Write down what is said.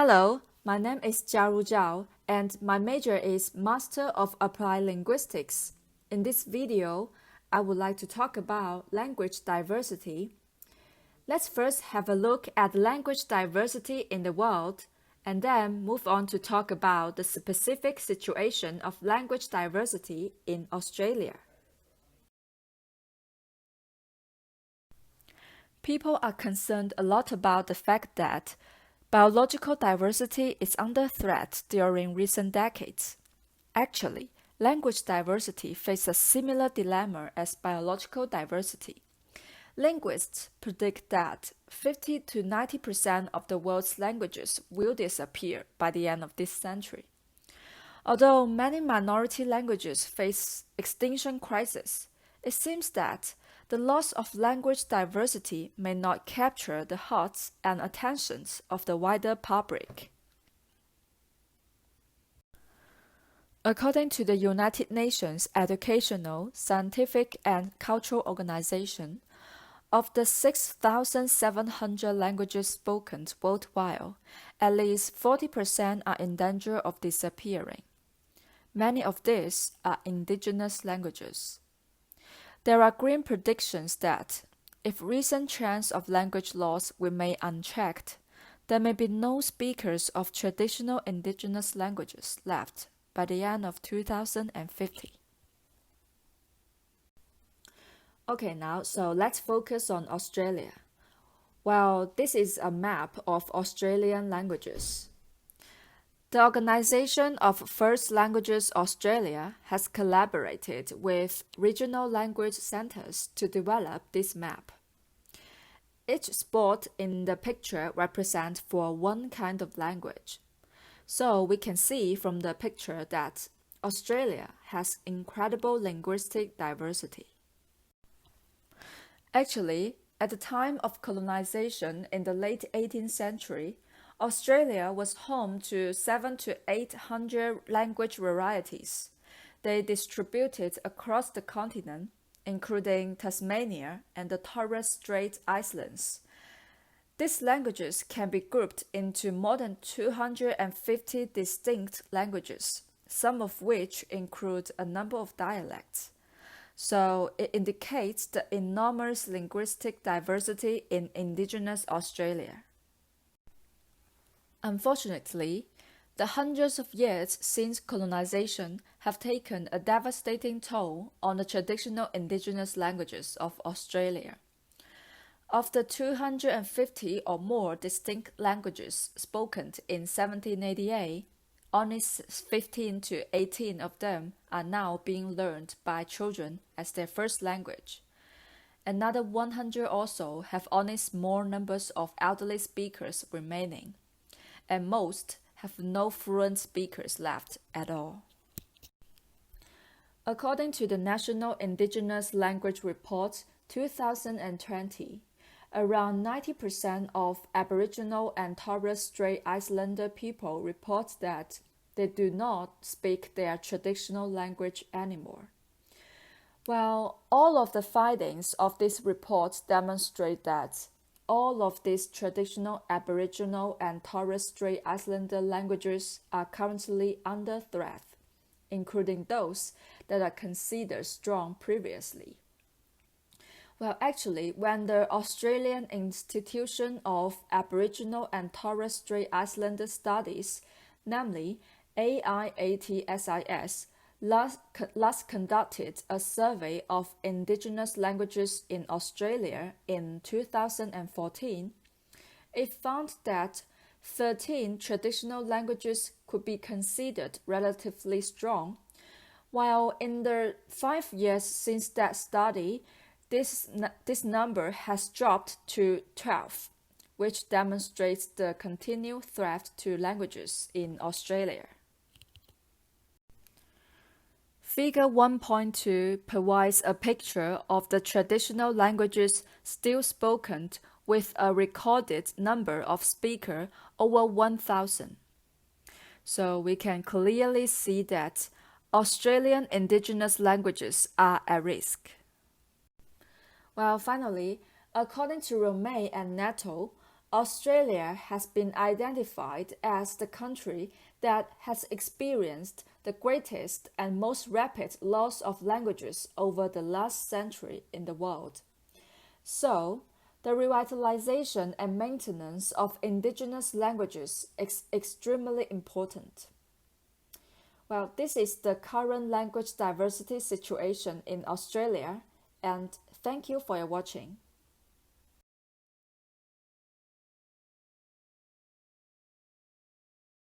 Hello, my name is Jiaru Zhao, and my major is Master of Applied Linguistics. In this video, I would like to talk about language diversity. Let's first have a look at language diversity in the world, and then move on to talk about the specific situation of language diversity in Australia. People are concerned a lot about the fact that biological diversity is under threat during recent decades. Actually, language diversity faces a similar dilemma as biological diversity. Linguists predict that 50 to 90% of the world's languages will disappear by the end of this century. Although many minority languages face extinction crisis, it seems that the loss of language diversity may not capture the hearts and attentions of the wider public. According to the United Nations Educational, Scientific and Cultural Organization, of the 6,700 languages spoken worldwide, at least 40% are in danger of disappearing. Many of these are indigenous languages. There are grim predictions that, if recent trends of language loss remain unchecked, there may be no speakers of traditional indigenous languages left by the end of 2050. Okay, so let's focus on Australia. Well, this is a map of Australian languages. The Organization of First Languages Australia has collaborated with regional language centers to develop this map. Each spot in the picture represents for one kind of language. So we can see from the picture that Australia has incredible linguistic diversity. Actually, at the time of colonization in the late 18th century, Australia was home to 700 to 800 language varieties. They distributed across the continent, including Tasmania and the Torres Strait Islands. These languages can be grouped into more than 250 distinct languages, some of which include a number of dialects. So it indicates the enormous linguistic diversity in indigenous Australia. Unfortunately, the hundreds of years since colonization have taken a devastating toll on the traditional indigenous languages of Australia. Of the 250 or more distinct languages spoken in 1788, only 15 to 18 of them are now being learned by children as their first language. Another 100 or so have only small numbers of elderly speakers remaining, and most have no fluent speakers left at all. According to the National Indigenous Language Report 2020, around 90% of Aboriginal and Torres Strait Islander people report that they do not speak their traditional language anymore. Well, all of the findings of this report demonstrate that all of these traditional Aboriginal and Torres Strait Islander languages are currently under threat, including those that are considered strong previously. Well, actually, when the Australian Institution of Aboriginal and Torres Strait Islander Studies, namely AIATSIS, last conducted a survey of indigenous languages in Australia in 2014, it found that 13 traditional languages could be considered relatively strong, while in the 5 years since that study, this number has dropped to 12, which demonstrates the continued threat to languages in Australia. Figure 1.2 provides a picture of the traditional languages still spoken with a recorded number of speakers over 1,000. So we can clearly see that Australian indigenous languages are at risk. Well, finally, according to Romay and Netto, Australia has been identified as the country that has experienced the greatest and most rapid loss of languages over the last century in the world. So, the revitalization and maintenance of indigenous languages is extremely important. Well, this is the current language diversity situation in Australia, and thank you for your watching.